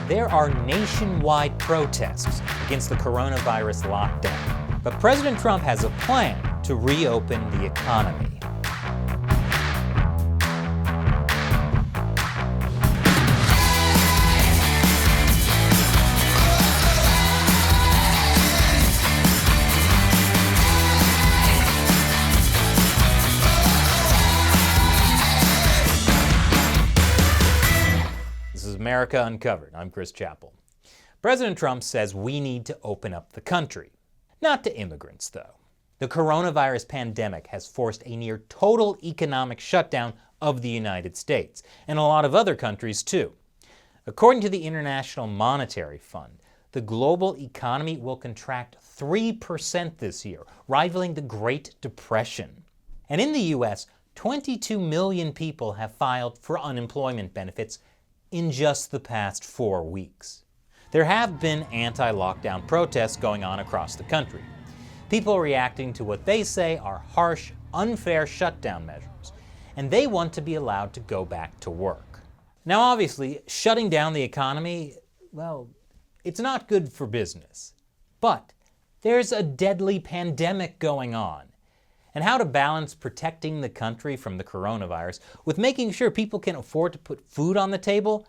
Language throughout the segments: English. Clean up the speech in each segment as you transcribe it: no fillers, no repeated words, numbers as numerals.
There are nationwide protests against the coronavirus lockdown, but President Trump has a plan to reopen the economy. America Uncovered. I'm Chris Chappell. President Trump says we need to open up the country. Not to immigrants, though. The coronavirus pandemic has forced a near total economic shutdown of the United States, and a lot of other countries too. According to the International Monetary Fund, the global economy will contract 3% this year, rivaling the Great Depression. And in the U.S., 22 million people have filed for unemployment benefits in just the past 4 weeks. There have been anti-lockdown protests going on across the country. People reacting to what they say are harsh, unfair shutdown measures, and they want to be allowed to go back to work. Now obviously, shutting down the economy, well, it's not good for business. But there's a deadly pandemic going on. And how to balance protecting the country from the coronavirus with making sure people can afford to put food on the table,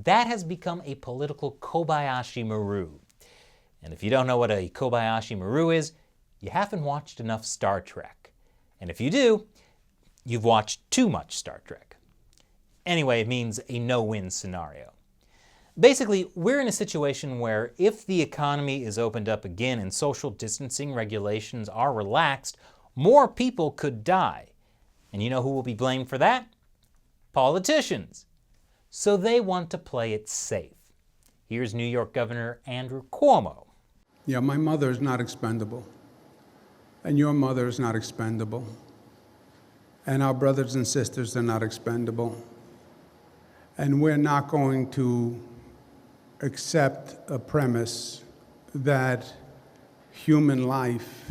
that has become a political Kobayashi Maru. And if you don't know what a Kobayashi Maru is, you haven't watched enough Star Trek. And if you do, you've watched too much Star Trek. Anyway, it means a no-win scenario. Basically, we're in a situation where if the economy is opened up again and social distancing regulations are relaxed, more people could die. And you know who will be blamed for that? Politicians. So they want to play it safe. Here's New York Governor Andrew Cuomo. Yeah, my mother is not expendable. And your mother is not expendable. And our brothers and sisters are not expendable. And we're not going to accept a premise that human life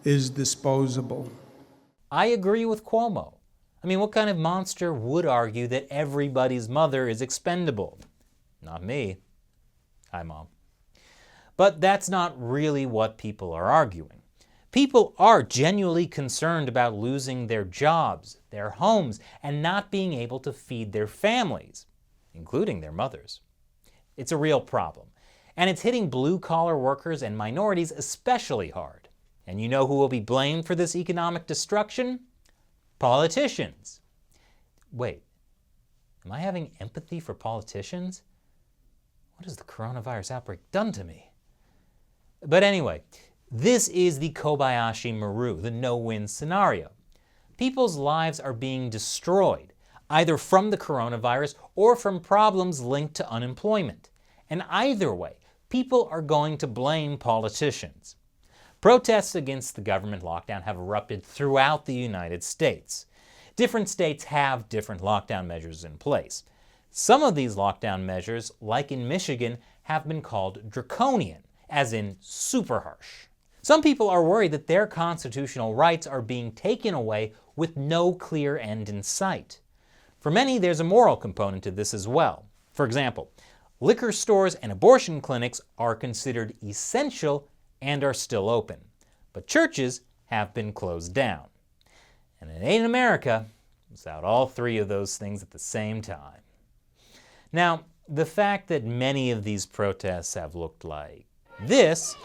is disposable. I agree with Cuomo. I mean, what kind of monster would argue that everybody's mother is expendable? Not me. Hi, Mom. But that's not really what people are arguing. People are genuinely concerned about losing their jobs, their homes, and not being able to feed their families, including their mothers. It's a real problem, and it's hitting blue-collar workers and minorities especially hard. And you know who will be blamed for this economic destruction? Politicians. Wait, am I having empathy for politicians? What has the coronavirus outbreak done to me? But anyway, this is the Kobayashi Maru, the no-win scenario. People's lives are being destroyed, either from the coronavirus or from problems linked to unemployment. And either way, people are going to blame politicians. Protests against the government lockdown have erupted throughout the United States. Different states have different lockdown measures in place. Some of these lockdown measures, like in Michigan, have been called draconian, as in super harsh. Some people are worried that their constitutional rights are being taken away with no clear end in sight. For many, there's a moral component to this as well. For example, liquor stores and abortion clinics are considered essential and are still open. But churches have been closed down. And it ain't America without all three of those things at the same time. Now, the fact that many of these protests have looked like this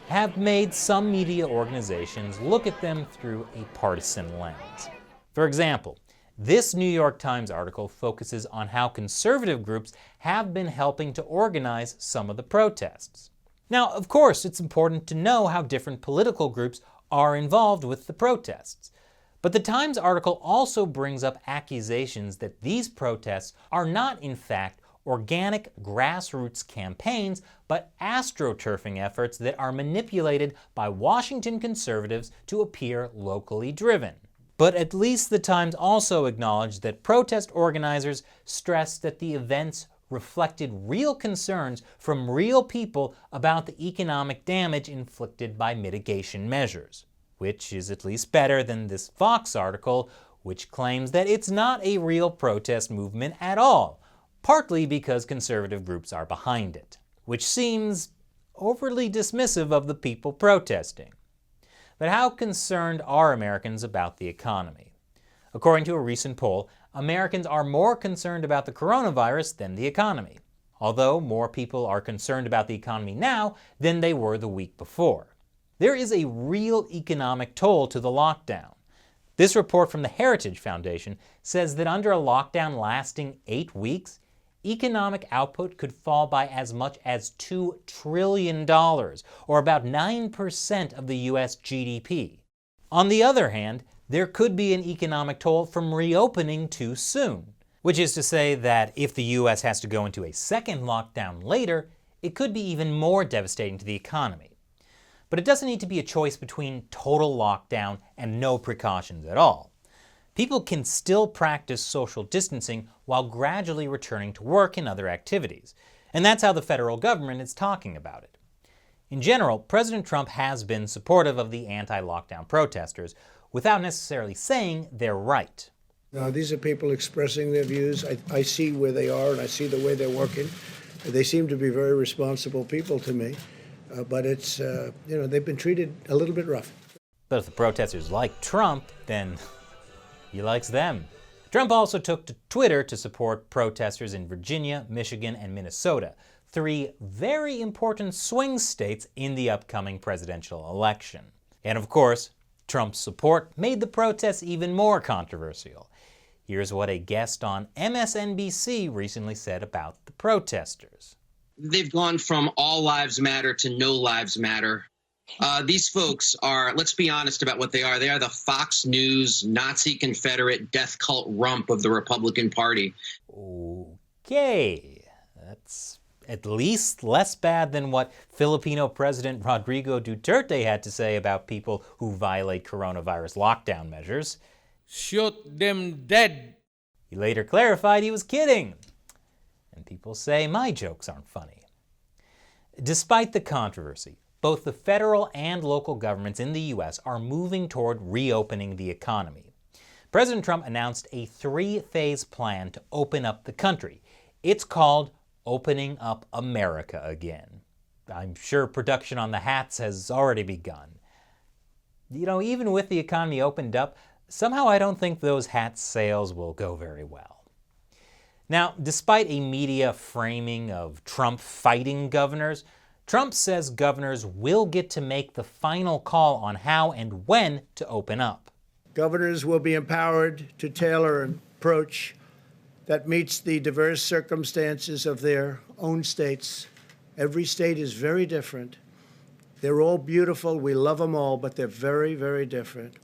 have made some media organizations look at them through a partisan lens. For example, this New York Times article focuses on how conservative groups have been helping to organize some of the protests. Now, of course, it's important to know how different political groups are involved with the protests. But the Times article also brings up accusations that these protests are not, in fact, organic grassroots campaigns, but astroturfing efforts that are manipulated by Washington conservatives to appear locally driven. But at least the Times also acknowledged that protest organizers stressed that the events reflected real concerns from real people about the economic damage inflicted by mitigation measures, which is at least better than this Fox article, which claims that it's not a real protest movement at all. partly because conservative groups are behind it, which seems overly dismissive of the people protesting. But how concerned are Americans about the economy? According to a recent poll, Americans are more concerned about the coronavirus than the economy, although more people are concerned about the economy now than they were the week before. There is a real economic toll to the lockdown. This report from the Heritage Foundation says that under a lockdown lasting 8 weeks, economic output could fall by as much as $2 trillion, or about 9% of the US GDP. On the other hand, there could be an economic toll from reopening too soon, which is to say that if the US has to go into a second lockdown later, it could be even more devastating to the economy. But it doesn't need to be a choice between total lockdown and no precautions at all. People can still practice social distancing while gradually returning to work and other activities, and that's how the federal government is talking about it. In general, President Trump has been supportive of the anti-lockdown protesters, without necessarily saying they're right. Now, these are people expressing their views. I see where they are and I see the way they're working. They seem to be very responsible people to me, but it's, they've been treated a little bit rough. But if the protesters like Trump, then he likes them. Trump also took to Twitter to support protesters in Virginia, Michigan, and Minnesota, 3 very important swing states in the upcoming presidential election. And of course, Trump's support made the protests even more controversial. Here's what a guest on MSNBC recently said about the protesters. They've gone from all lives matter to no lives matter. These folks are, let's be honest about what they are. They are the Fox News, Nazi Confederate, death cult rump of the Republican Party. Okay, that's at least less bad than what Filipino President Rodrigo Duterte had to say about people who violate coronavirus lockdown measures. Shoot them dead. He later clarified he was kidding. And people say my jokes aren't funny. Despite the controversy, both the federal and local governments in the U.S. are moving toward reopening the economy. President Trump announced a 3-phase plan to open up the country. It's called Opening Up America Again. I'm sure production on the hats has already begun. Even with the economy opened up, somehow I don't think those hat sales will go very well. Now, despite a media framing of Trump fighting governors, Trump says governors will get to make the final call on how and when to open up. Governors will be empowered to tailor an approach that meets the diverse circumstances of their own states. Every state is very different. They're all beautiful. We love them all, but they're very, very different.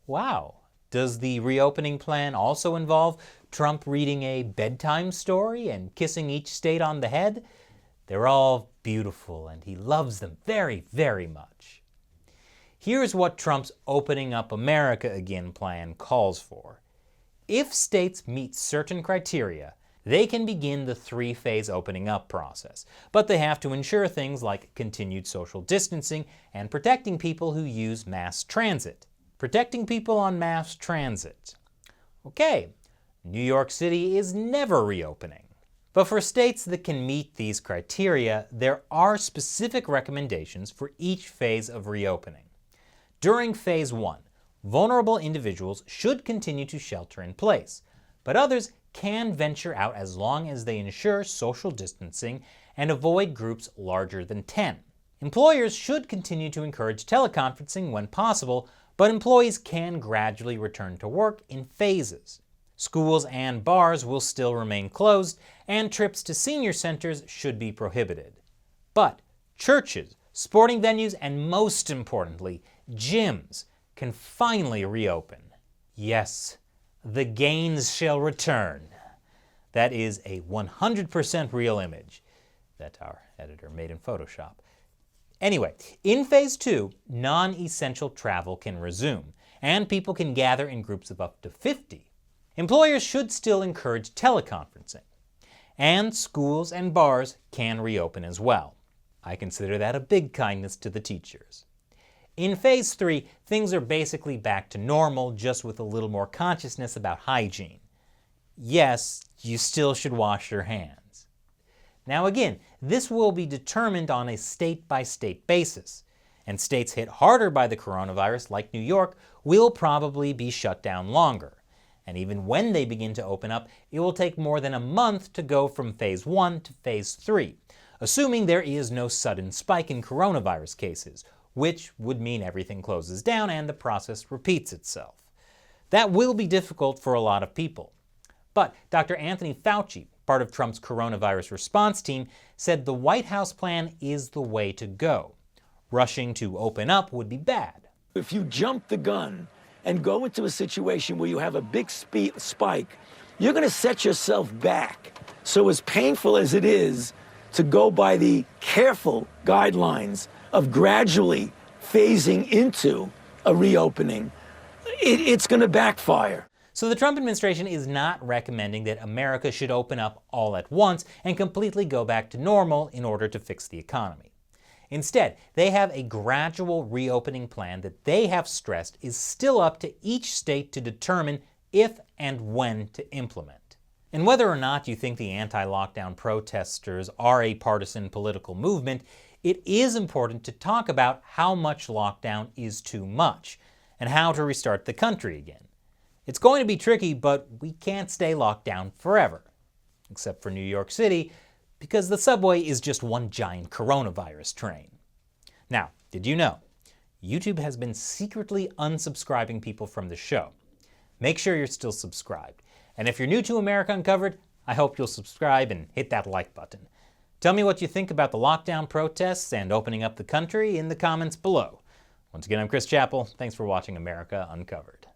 Wow. Does the reopening plan also involve Trump reading a bedtime story and kissing each state on the head? They're all beautiful, and he loves them very, very much. Here's what Trump's Opening Up America Again plan calls for. If states meet certain criteria, they can begin the 3-phase opening up process, but they have to ensure things like continued social distancing and protecting people who use mass transit. Protecting people on mass transit. Okay, New York City is never reopening. But for states that can meet these criteria, there are specific recommendations for each phase of reopening. During Phase 1, vulnerable individuals should continue to shelter in place, but others can venture out as long as they ensure social distancing and avoid groups larger than 10. Employers should continue to encourage teleconferencing when possible, but employees can gradually return to work in phases. Schools and bars will still remain closed, and trips to senior centers should be prohibited. But churches, sporting venues, and most importantly, gyms can finally reopen. Yes, the gains shall return. That is a 100% real image that our editor made in Photoshop. Anyway, in Phase 2, non-essential travel can resume, and people can gather in groups of up to 50. Employers should still encourage teleconferencing, and schools and bars can reopen as well. I consider that a big kindness to the teachers. In Phase 3, things are basically back to normal, just with a little more consciousness about hygiene. yes, you still should wash your hands. Now again, this will be determined on a state-by-state basis, and states hit harder by the coronavirus, like New York, will probably be shut down longer. And even when they begin to open up, it will take more than a month to go from phase 1 to phase 3, assuming there is no sudden spike in coronavirus cases, which would mean everything closes down and the process repeats itself. That will be difficult for a lot of people. But Dr. Anthony Fauci, part of Trump's coronavirus response team, said the White House plan is the way to go. Rushing to open up would be bad. If you jump the gun and go into a situation where you have a big spike, you're going to set yourself back. So as painful as it is to go by the careful guidelines of gradually phasing into a reopening, it's going to backfire. So the Trump administration is not recommending that America should open up all at once and completely go back to normal in order to fix the economy. Instead, they have a gradual reopening plan that they have stressed is still up to each state to determine if and when to implement. And whether or not you think the anti-lockdown protesters are a partisan political movement, it is important to talk about how much lockdown is too much and how to restart the country again. It's going to be tricky, but we can't stay locked down forever. Except for New York City, because the subway is just one giant coronavirus train. Now, did you know? YouTube has been secretly unsubscribing people from the show. Make sure you're still subscribed. And if you're new to America Uncovered, I hope you'll subscribe and hit that like button. Tell me what you think about the lockdown protests and opening up the country in the comments below. Once again, I'm Chris Chappell. Thanks for watching America Uncovered.